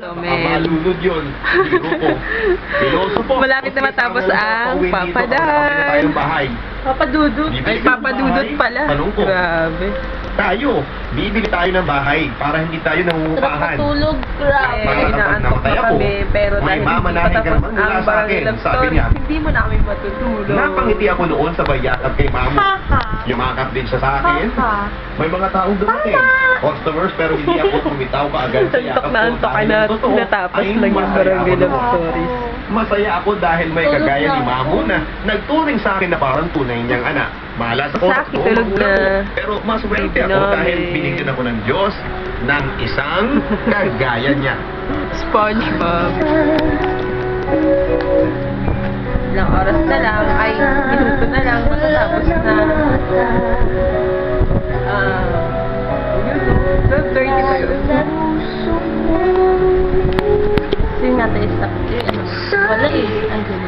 So, Malulod yun. Biro ko. Pilosopo. Malapit na matapos ang papadad. Bahay. Papadudot. Ay, papadudot pala. Tanong ko. Grabe. Tayo, bibili tayo ng bahay para hindi tayo Sarap nangungupahan. matulog. Grabe. Eh, inaantok na kami, pero May dahil hindi mamanahin ka patapos naman mula ang sa Barangay akin, Love sabi Stories, niya. hindi mo namin matutulog. Napangiti ako noon sa bayakap kay Mamo. Haha. Yumakap din siya sa akin. Haha. May mga taong dumating. Customers, pero hindi ako tumitaw kaagad sa yakap Antok na antok ka na Totoo, natapos ay lang yung masaya Barangay ako Love noon. Stories. Masaya ako dahil may Tulog kagaya na ni ako. Mamo na nagturing sa akin na parang tunay niyang anak. Malas ako. Sa akin, oo, tulog magulang na. ko. Pero maswerte Baby ako dahil namin. binigyan ako ng Diyos ng isang kagaya niya. SpongeBob. Ilang oras na lang, ay, minuto na lang, matatapos na. Yun, 12:30 pa yun. Kasi nga tayo stop. Wala eh. Ay, ganun.